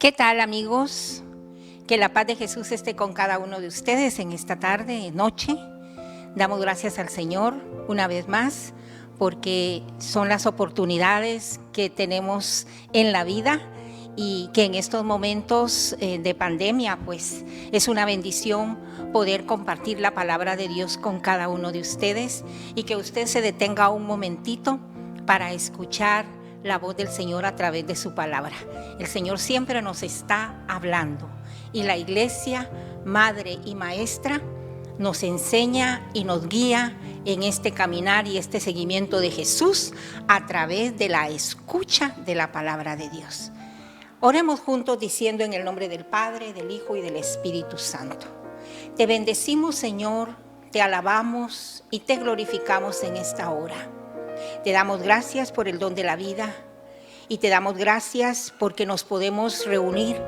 ¿Qué tal, amigos? Que la paz de Jesús esté con cada uno de ustedes en esta tarde, noche. Damos gracias al Señor una vez más porque son las oportunidades que tenemos en la vida y que en estos momentos de pandemia pues es una bendición poder compartir la palabra de Dios con cada uno de ustedes y que usted se detenga un momentito para escuchar la voz del Señor a través de su palabra. El Señor siempre nos está hablando y la iglesia, madre y maestra, nos enseña y nos guía en este caminar y este seguimiento de Jesús a través de la escucha de la palabra de Dios. Oremos juntos diciendo en el nombre del Padre, del Hijo y del Espíritu Santo. Te bendecimos, Señor, te alabamos y te glorificamos en esta hora. Te damos gracias por el don de la vida y te damos gracias porque nos podemos reunir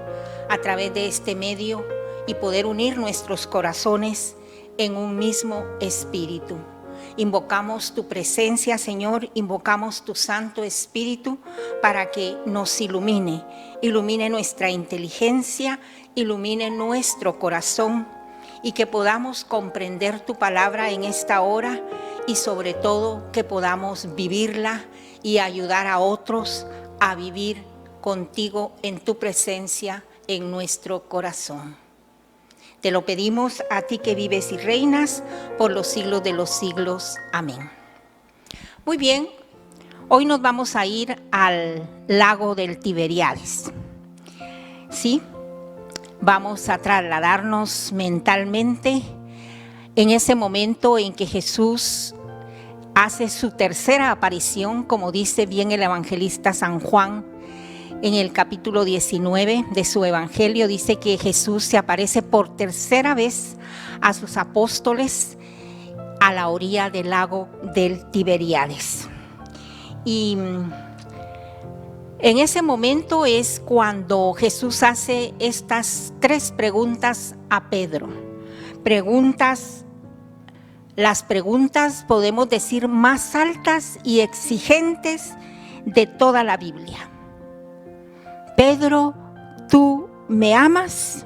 a través de este medio y poder unir nuestros corazones en un mismo espíritu. Invocamos tu presencia, Señor, invocamos tu Santo Espíritu para que nos ilumine nuestra inteligencia, ilumine nuestro corazón y que podamos comprender tu palabra en esta hora y sobre todo que podamos vivirla y ayudar a otros a vivir contigo en tu presencia en nuestro corazón. Te lo pedimos a ti que vives y reinas por los siglos de los siglos. Amén. Muy bien, hoy nos vamos a ir al lago del Tiberíades. ¿Sí? Vamos a trasladarnos mentalmente en ese momento en que Jesús hace su tercera aparición, como dice bien el evangelista San Juan, en el capítulo 19 de su evangelio, dice que Jesús se aparece por tercera vez a sus apóstoles a la orilla del lago del Tiberíades. Y en ese momento es cuando Jesús hace estas tres preguntas a Pedro. Las preguntas, podemos decir, más altas y exigentes de toda la Biblia. Pedro, ¿tú me amas?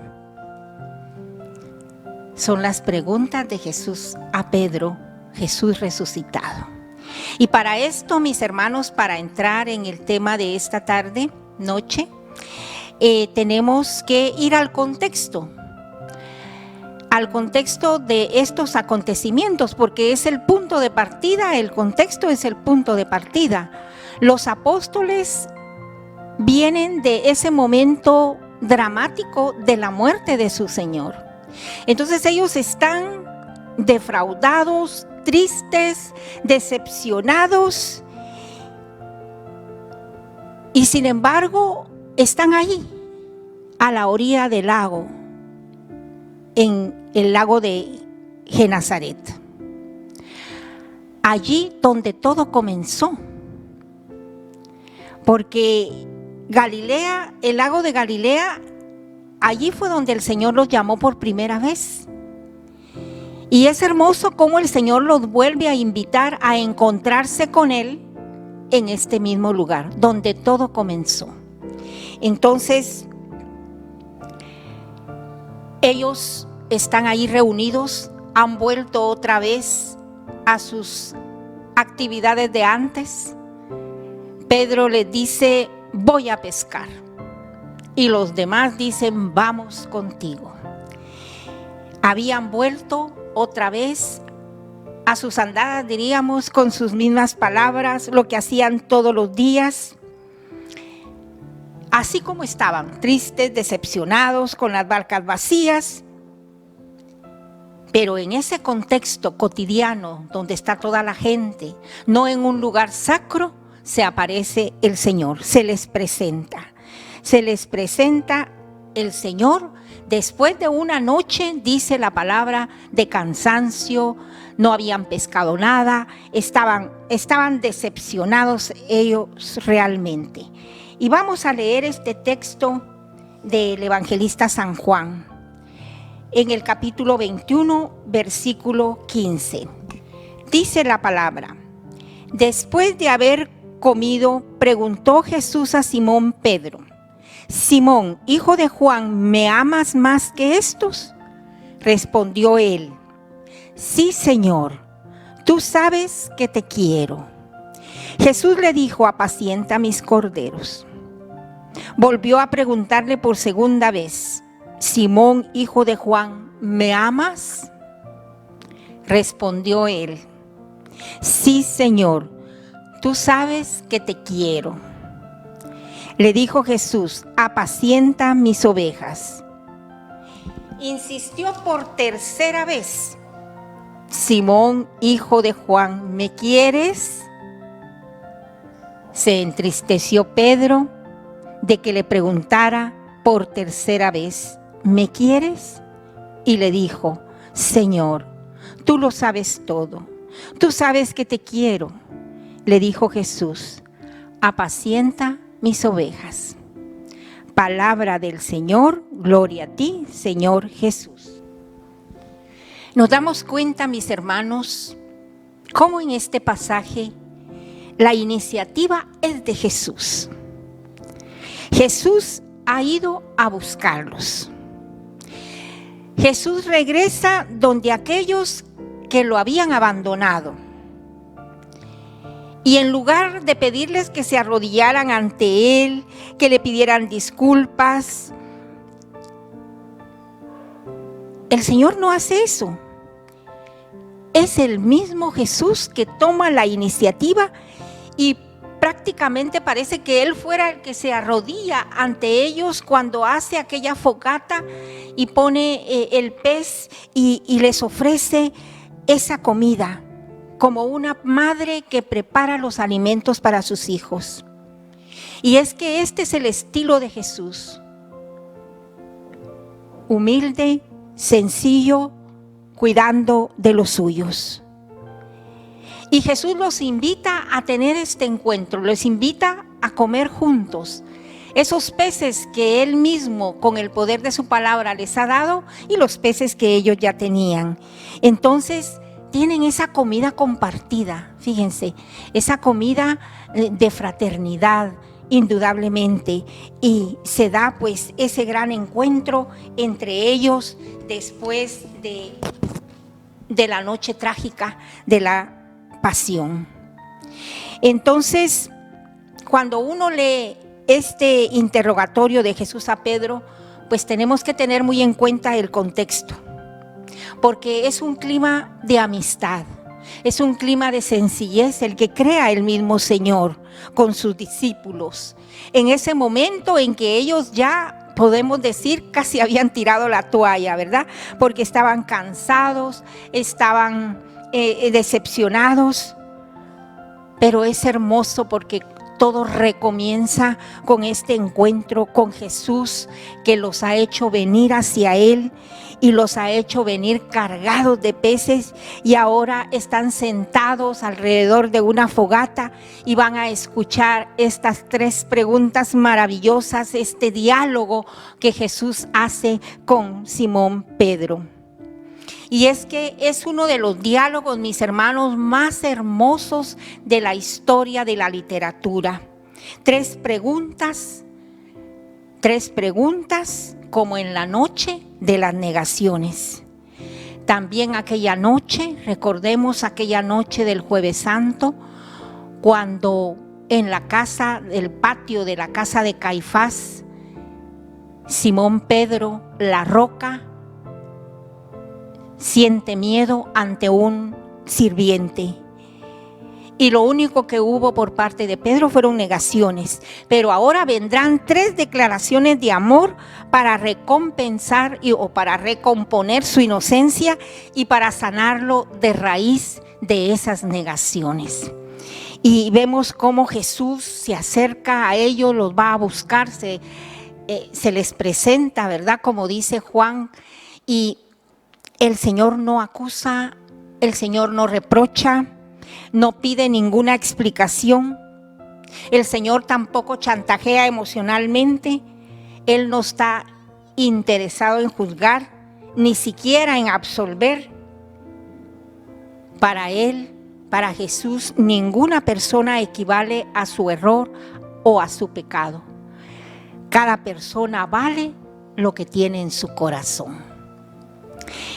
Son las preguntas de Jesús a Pedro, Jesús resucitado. Y para esto, mis hermanos, para entrar en el tema de esta tarde, noche, tenemos que ir al contexto de estos acontecimientos, porque es el punto de partida, el contexto es el punto de partida. Los apóstoles vienen de ese momento dramático de la muerte de su Señor. Entonces ellos están defraudados, tristes, decepcionados, y sin embargo están ahí, a la orilla del lago, en el lago de Genazaret, allí donde todo comenzó, porque Galilea, el lago de Galilea, allí fue donde el Señor los llamó por primera vez. Y es hermoso cómo el Señor los vuelve a invitar a encontrarse con Él en este mismo lugar, donde todo comenzó. Entonces, ellos están ahí reunidos, han vuelto otra vez a sus actividades de antes. Pedro les dice: voy a pescar. Y los demás dicen: vamos contigo. Habían vuelto otra vez a sus andadas, diríamos, con sus mismas palabras, lo que hacían todos los días. Así como estaban, tristes, decepcionados, con las barcas vacías. Pero en ese contexto cotidiano, donde está toda la gente, no en un lugar sacro, se aparece el Señor, se les presenta el Señor después de una noche, dice la palabra, de cansancio, no habían pescado nada, estaban decepcionados ellos realmente. Y vamos a leer este texto del evangelista San Juan, en el capítulo 21, versículo 15. Dice la palabra: después de haber comido, preguntó Jesús a Simón Pedro: Simón, hijo de Juan, ¿me amas más que estos? Respondió él, sí, Señor, tú sabes que te quiero. Jesús le dijo, apacienta mis corderos. Volvió a preguntarle por segunda vez, Simón, hijo de Juan, ¿me amas? Respondió él, sí, Señor, tú sabes que te quiero. Le dijo Jesús, apacienta mis ovejas. Insistió por tercera vez, Simón, hijo de Juan, ¿me quieres? Se entristeció Pedro de que le preguntara por tercera vez, ¿me quieres? Y le dijo, Señor, tú lo sabes todo, tú sabes que te quiero. Le dijo Jesús, apacienta mis ovejas. Palabra del Señor, gloria a ti, Señor Jesús. Nos damos cuenta, mis hermanos, cómo en este pasaje la iniciativa es de Jesús. Jesús ha ido a buscarlos. Jesús regresa donde aquellos que lo habían abandonado. Y en lugar de pedirles que se arrodillaran ante Él, que le pidieran disculpas, el Señor no hace eso. Es el mismo Jesús que toma la iniciativa y prácticamente parece que Él fuera el que se arrodilla ante ellos cuando hace aquella fogata y pone el pez y les ofrece esa comida, como una madre que prepara los alimentos para sus hijos. Y es que este es el estilo de Jesús. Humilde, sencillo, cuidando de los suyos. Y Jesús los invita a tener este encuentro, los invita a comer juntos. Esos peces que Él mismo, con el poder de su palabra, les ha dado y los peces que ellos ya tenían. Entonces, tienen esa comida compartida, fíjense, esa comida de fraternidad, indudablemente, y se da pues ese gran encuentro entre ellos después de la noche trágica de la pasión. Entonces, cuando uno lee este interrogatorio de Jesús a Pedro, pues tenemos que tener muy en cuenta el contexto, porque es un clima de amistad, es un clima de sencillez el que crea el mismo Señor con sus discípulos. En ese momento en que ellos ya, podemos decir, casi habían tirado la toalla, ¿verdad? Porque estaban cansados, estaban decepcionados, pero es hermoso porque todo recomienza con este encuentro con Jesús, que los ha hecho venir hacia Él y los ha hecho venir cargados de peces, y ahora están sentados alrededor de una fogata y van a escuchar estas 3 preguntas maravillosas, este diálogo que Jesús hace con Simón Pedro. Y es que es uno de los diálogos, mis hermanos, más hermosos de la historia de la literatura. 3 preguntas como en la noche de las negaciones. También aquella noche, recordemos aquella noche del Jueves Santo, cuando en la casa, el patio de la casa de Caifás, Simón Pedro, la roca, siente miedo ante un sirviente. Y lo único que hubo por parte de Pedro fueron negaciones. Pero ahora vendrán 3 declaraciones de amor para recompensar o para recomponer su inocencia y para sanarlo de raíz de esas negaciones. Y vemos cómo Jesús se acerca a ellos, los va a buscar, se les presenta, ¿verdad? Como dice Juan, y el Señor no acusa, el Señor no reprocha, no pide ninguna explicación. El Señor tampoco chantajea emocionalmente. Él no está interesado en juzgar, ni siquiera en absolver. Para Él, para Jesús, ninguna persona equivale a su error o a su pecado. Cada persona vale lo que tiene en su corazón.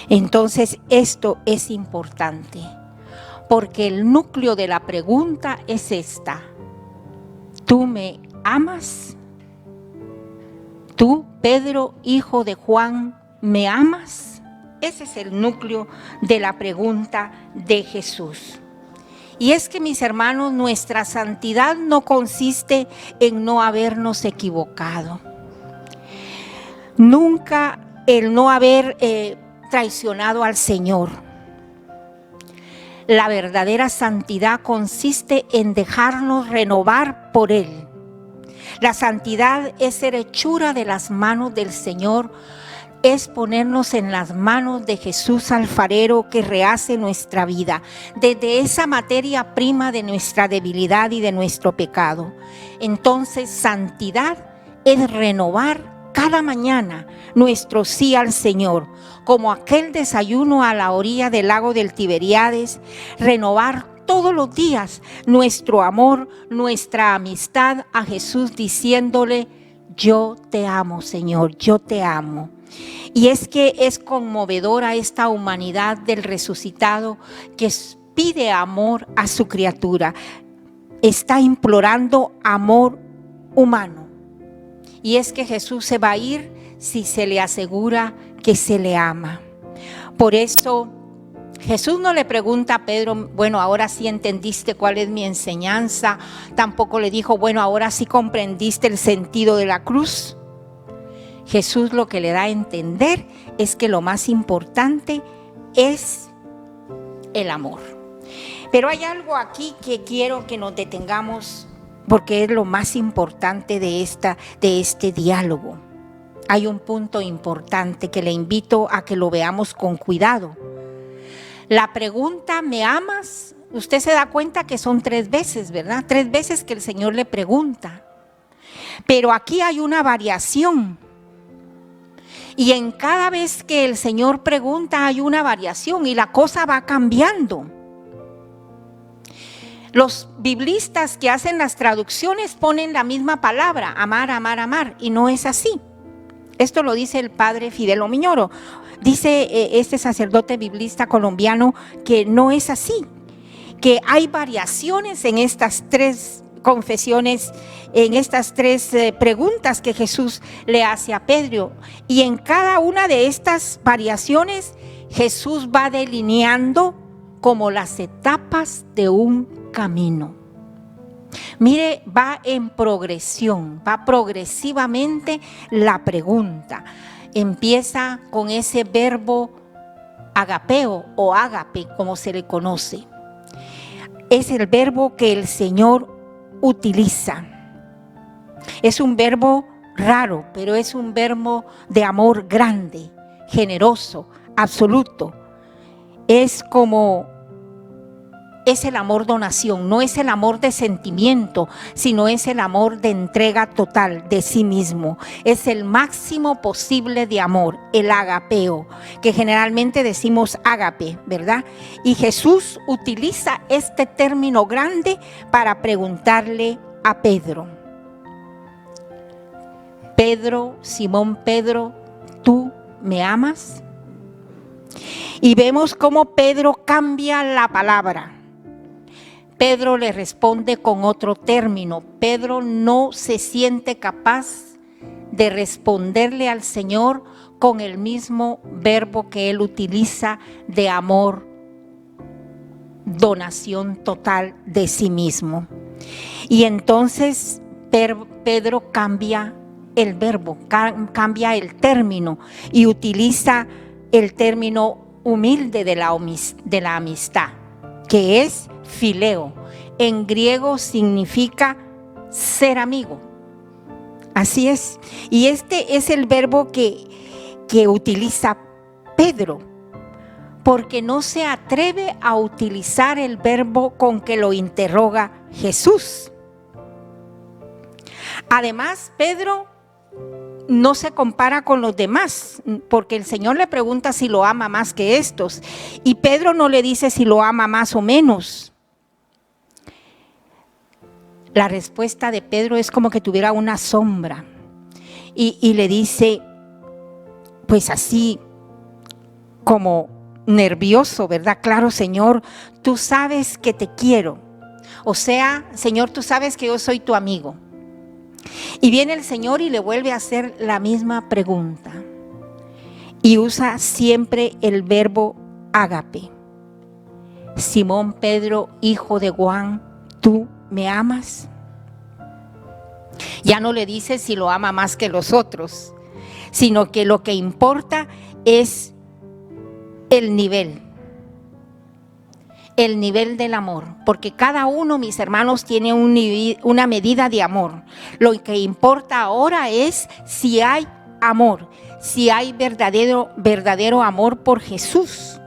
Entonces esto es importante, porque el núcleo de la pregunta es esta: ¿tú me amas? ¿Tú, Pedro, hijo de Juan, me amas? Ese es el núcleo de la pregunta de Jesús. Y es que, mis hermanos, nuestra santidad no consiste en no habernos equivocado. Nunca el no haber traicionado al Señor. La verdadera santidad consiste en dejarnos renovar por Él. La santidad es ser hechura de las manos del Señor, es ponernos en las manos de Jesús alfarero que rehace nuestra vida, desde esa materia prima de nuestra debilidad y de nuestro pecado. Entonces, santidad es renovar cada mañana nuestro sí al Señor, como aquel desayuno a la orilla del lago del Tiberíades, renovar todos los días nuestro amor, nuestra amistad a Jesús, diciéndole: yo te amo, Señor, yo te amo. Y es que es conmovedora esta humanidad del resucitado que pide amor a su criatura. Está implorando amor humano. Y es que Jesús se va a ir si se le asegura que se le ama. Por eso Jesús no le pregunta a Pedro: bueno, ahora sí entendiste cuál es mi enseñanza. Tampoco le dijo: bueno, ahora sí comprendiste el sentido de la cruz. Jesús lo que le da a entender es que lo más importante es el amor. Pero hay algo aquí que quiero que nos detengamos, porque es lo más importante de este diálogo. Hay un punto importante que le invito a que lo veamos con cuidado. La pregunta ¿me amas? Usted se da cuenta que son 3 veces, ¿verdad? 3 veces que el Señor le pregunta. Pero aquí hay una variación. Y en cada vez que el Señor pregunta hay una variación y la cosa va cambiando. Los biblistas que hacen las traducciones ponen la misma palabra: amar, amar, amar, y no es así. Esto lo dice el padre Fidel Omiñoro. Dice este sacerdote biblista colombiano que no es así, que hay variaciones en estas 3 confesiones, en estas 3 preguntas que Jesús le hace a Pedro. Y en cada una de estas variaciones Jesús va delineando como las etapas de un camino. Mire, va en progresión, va progresivamente la pregunta. Empieza con ese verbo agapeo o ágape, como se le conoce. Es el verbo que el Señor utiliza. Es un verbo raro, pero es un verbo de amor grande, generoso, absoluto. Es el amor donación, no es el amor de sentimiento, sino es el amor de entrega total de sí mismo. Es el máximo posible de amor, el agapeo, que generalmente decimos ágape, ¿verdad? Y Jesús utiliza este término grande para preguntarle a Pedro: Pedro, Simón Pedro, ¿tú me amas? Y vemos cómo Pedro cambia la palabra. Pedro le responde con otro término. Pedro no se siente capaz de responderle al Señor con el mismo verbo que él utiliza de amor, donación total de sí mismo. Y entonces Pedro cambia el verbo, cambia el término y utiliza el término humilde de la amistad, que es fileo. En griego significa ser amigo. Así es. Y este es el verbo que utiliza Pedro, porque no se atreve a utilizar el verbo con que lo interroga Jesús. Además, Pedro no se compara con los demás, porque el Señor le pregunta si lo ama más que estos, y Pedro no le dice si lo ama más o menos. La respuesta de Pedro es como que tuviera una sombra. y le dice, pues así como nervioso, ¿verdad? Claro, Señor, tú sabes que te quiero. O sea, Señor, tú sabes que yo soy tu amigo. Y viene el Señor y le vuelve a hacer la misma pregunta. Y usa siempre el verbo ágape. Simón Pedro, hijo de Juan, ¿tú me amas? Ya no le dice si lo ama más que los otros, sino que lo que importa es el nivel del amor, porque cada uno, mis hermanos, tiene una medida de amor. Lo que importa ahora es si hay amor, si hay verdadero amor por Jesús.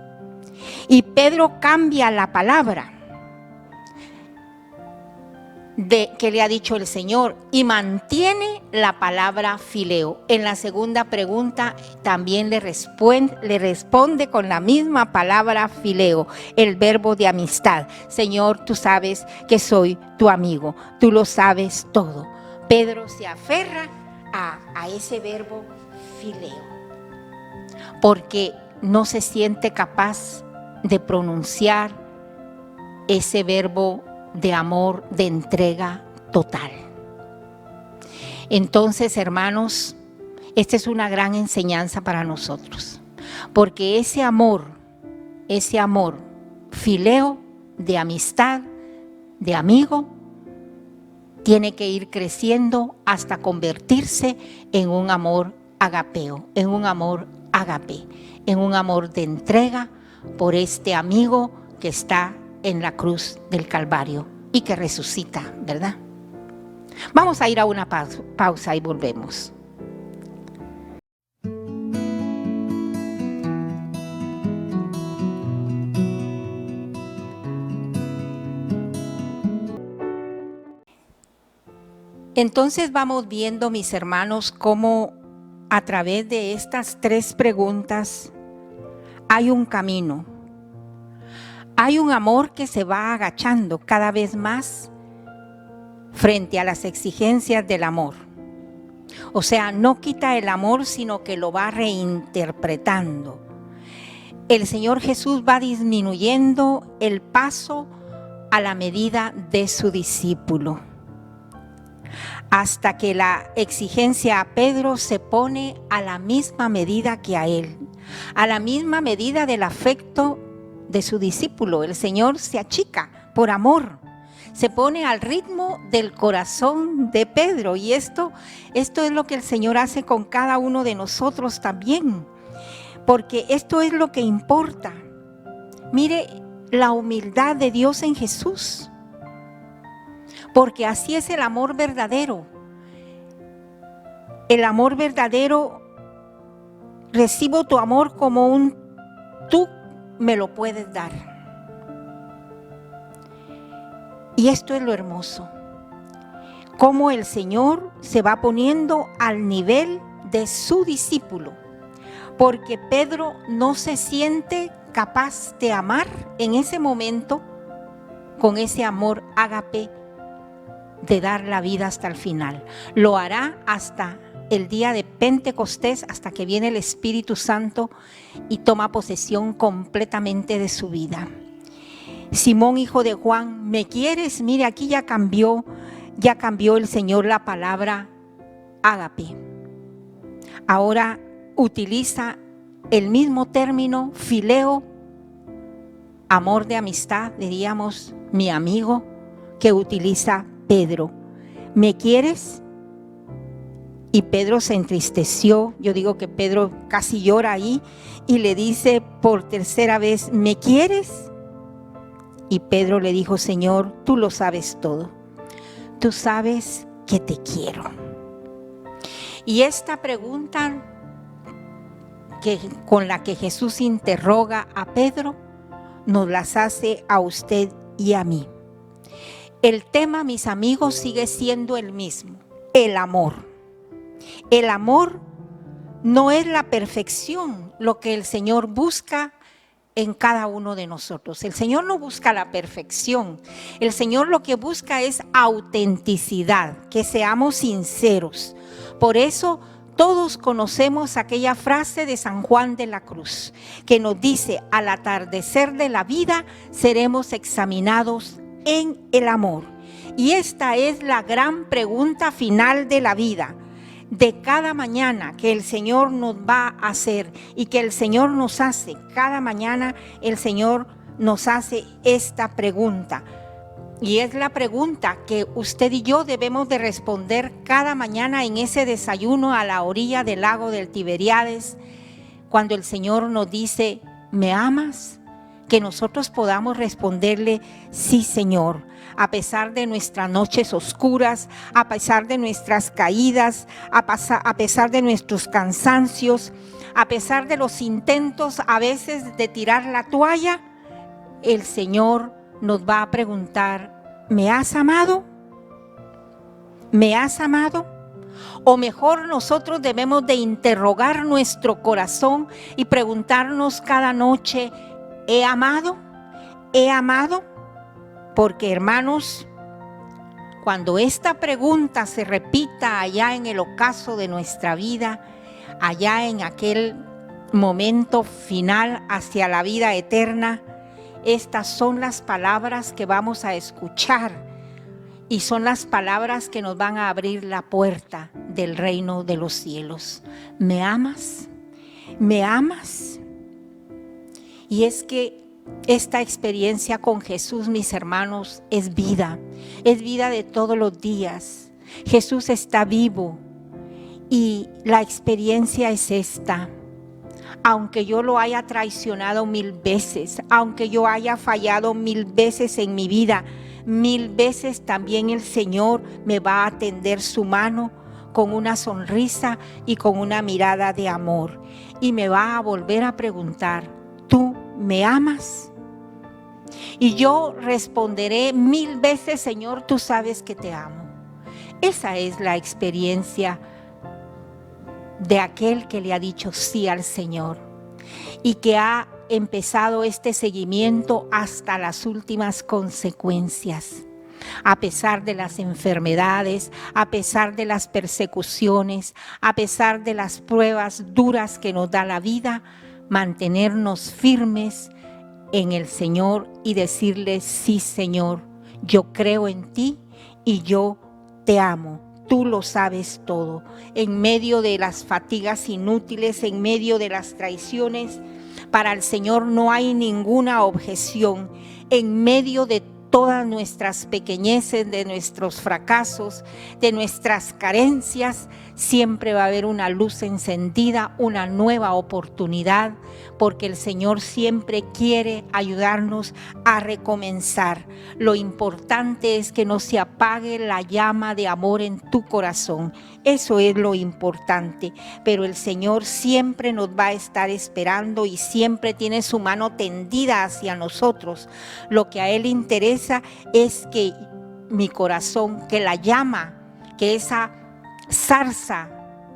Y Pedro cambia la palabra que le ha dicho el Señor y mantiene la palabra fileo. En la segunda pregunta también le responde con la misma palabra fileo, el verbo de amistad. Señor, tú sabes que soy tu amigo, tú lo sabes todo. Pedro se aferra a ese verbo fileo, porque no se siente capaz de pronunciar ese verbo de amor, de entrega total. Entonces, hermanos, esta es una gran enseñanza para nosotros, porque ese amor fileo, de amistad, de amigo, tiene que ir creciendo hasta convertirse en un amor agapeo, en un amor ágape, en un amor de entrega por este amigo que está en la cruz del Calvario y que resucita, ¿verdad? Vamos a ir a una pausa y volvemos. Entonces vamos viendo, mis hermanos, cómo a través de estas 3 preguntas hay un camino. Hay un amor que se va agachando cada vez más frente a las exigencias del amor. O sea, no quita el amor, sino que lo va reinterpretando. El Señor Jesús va disminuyendo el paso a la medida de su discípulo, hasta que la exigencia a Pedro se pone a la misma medida que a él, a la misma medida del afecto de su discípulo. El Señor se achica por amor, se pone al ritmo del corazón de Pedro, y esto es lo que el Señor hace con cada uno de nosotros también, porque esto es lo que importa. Mire la humildad de Dios en Jesús, porque así es el amor verdadero. El amor verdadero, recibo tu amor como un tú me lo puedes dar. Y esto es lo hermoso, cómo el Señor se va poniendo al nivel de su discípulo, porque Pedro no se siente capaz de amar en ese momento con ese amor ágape, de dar la vida hasta el final. Lo hará hasta el día de Pentecostés, hasta que viene el Espíritu Santo y toma posesión completamente de su vida. Simón, hijo de Juan, ¿me quieres? Mire, aquí ya cambió el Señor la palabra ágape. Ahora utiliza el mismo término fileo, amor de amistad, diríamos, mi amigo, que utiliza Pedro. ¿Me quieres? Y Pedro se entristeció. Yo digo que Pedro casi llora ahí y le dice por tercera vez, ¿me quieres? Y Pedro le dijo, Señor, tú lo sabes todo. Tú sabes que te quiero. Y esta pregunta con la que Jesús interroga a Pedro, nos las hace a usted y a mí. El tema, mis amigos, sigue siendo el mismo, el amor. El amor no es la perfección lo que el Señor busca en cada uno de nosotros. El Señor no busca la perfección. El Señor lo que busca es autenticidad, que seamos sinceros. Por eso Todos conocemos aquella frase de San Juan de la Cruz que nos dice: al atardecer de la vida seremos examinados en el amor. Y esta es la gran pregunta final de la vida, de cada mañana que el Señor nos va a hacer y que el Señor nos hace. Cada mañana el Señor nos hace esta pregunta. Y es la pregunta que usted y yo debemos de responder cada mañana en ese desayuno a la orilla del lago del Tiberíades, cuando el Señor nos dice: ¿me amas? Que nosotros podamos responderle: sí, Señor. A pesar de nuestras noches oscuras, a pesar de nuestras caídas, a pesar de nuestros cansancios, a pesar de los intentos a veces de tirar la toalla, el Señor nos va a preguntar: ¿me has amado? ¿Me has amado? O mejor, nosotros debemos de interrogar nuestro corazón y preguntarnos cada noche: ¿he amado? ¿He amado? Porque, hermanos, cuando esta pregunta se repita allá en el ocaso de nuestra vida, allá en aquel momento final hacia la vida eterna, estas son las palabras que vamos a escuchar y son las palabras que nos van a abrir la puerta del reino de los cielos. ¿Me amas? ¿Me amas? Y es que esta experiencia con Jesús, mis hermanos, es vida de todos los días. Jesús está vivo y la experiencia es esta. Aunque yo lo haya traicionado 1000 veces, aunque yo haya fallado 1000 veces en mi vida, 1000 veces también el Señor me va a tender su mano con una sonrisa y con una mirada de amor. Y me va a volver a preguntar: ¿tú me amas? Y yo responderé 1000 veces: Señor, tú sabes que te amo. Esa es la experiencia de aquel que le ha dicho sí al Señor y que ha empezado este seguimiento hasta las últimas consecuencias. A pesar de las enfermedades, a pesar de las persecuciones, a pesar de las pruebas duras que nos da la vida, mantenernos firmes en el Señor y decirle: sí, Señor, yo creo en ti y yo te amo. Tú lo sabes todo. En medio de las fatigas inútiles, en medio de las traiciones, para el Señor no hay ninguna objeción. En medio de todas nuestras pequeñeces, de nuestros fracasos, de nuestras carencias, siempre va a haber una luz encendida, una nueva oportunidad, porque el Señor siempre quiere ayudarnos a recomenzar. Lo importante es que no se apague la llama de amor en tu corazón. Eso es lo importante, pero el Señor siempre nos va a estar esperando y siempre tiene su mano tendida hacia nosotros. Lo que a Él interesa es que mi corazón, que la llama, que esa zarza,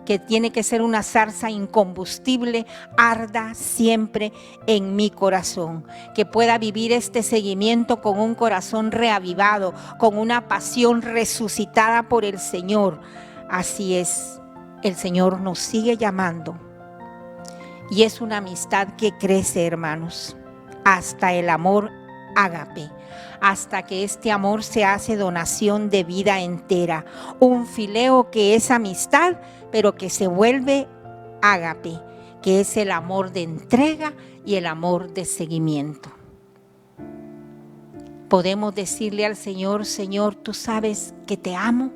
que tiene que ser una zarza incombustible, arda siempre en mi corazón, que pueda vivir este seguimiento con un corazón reavivado, con una pasión resucitada por el Señor. Así es, el Señor nos sigue llamando y es una amistad que crece, hermanos, hasta el amor ágape, hasta que este amor se hace donación de vida entera, un fileo que es amistad, pero que se vuelve ágape, que es el amor de entrega y el amor de seguimiento. Podemos decirle al Señor: Señor, tú sabes que te amo.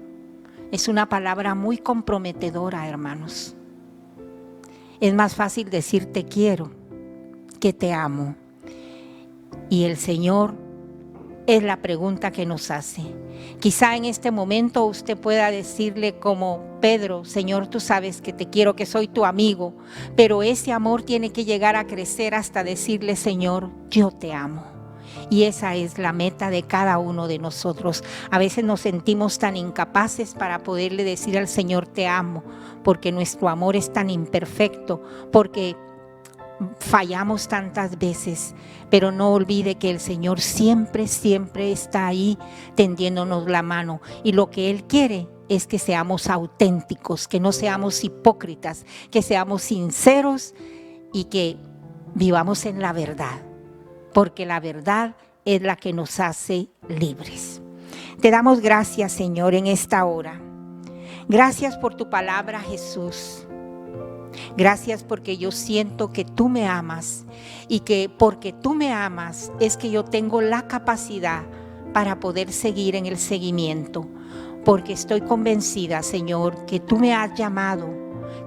Es una palabra muy comprometedora, hermanos. Es más fácil decir te quiero que te amo. Y el Señor es la pregunta que nos hace. Quizá en este momento usted pueda decirle como Pedro: Señor, tú sabes que te quiero, que soy tu amigo. Pero ese amor tiene que llegar a crecer hasta decirle: Señor, yo te amo. Y esa es la meta de cada uno de nosotros. A veces nos sentimos tan incapaces para poderle decir al Señor te amo, porque nuestro amor es tan imperfecto, porque fallamos tantas veces, pero no olvide que el Señor siempre, siempre está ahí tendiéndonos la mano, y lo que Él quiere es que seamos auténticos, que no seamos hipócritas, que seamos sinceros y que vivamos en la verdad, porque la verdad es la que nos hace libres. Te damos gracias, Señor, en esta hora. Gracias por tu palabra, Jesús. Gracias porque yo siento que tú me amas y que porque tú me amas es que yo tengo la capacidad para poder seguir en el seguimiento. Porque estoy convencida, Señor, que tú me has llamado,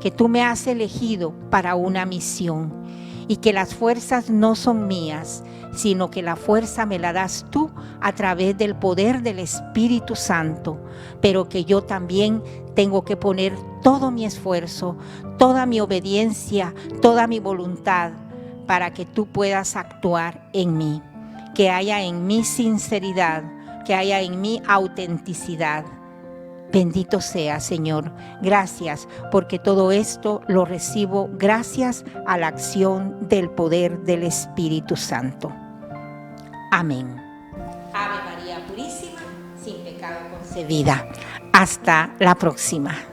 que tú me has elegido para una misión y que las fuerzas no son mías, sino que la fuerza me la das tú a través del poder del Espíritu Santo, pero que yo también tengo que poner todo mi esfuerzo, toda mi obediencia, toda mi voluntad para que tú puedas actuar en mí, que haya en mí sinceridad, que haya en mí autenticidad. Bendito sea, Señor. Gracias, porque todo esto lo recibo gracias a la acción del poder del Espíritu Santo. Amén. Ave María Purísima, sin pecado concebida. Hasta la próxima.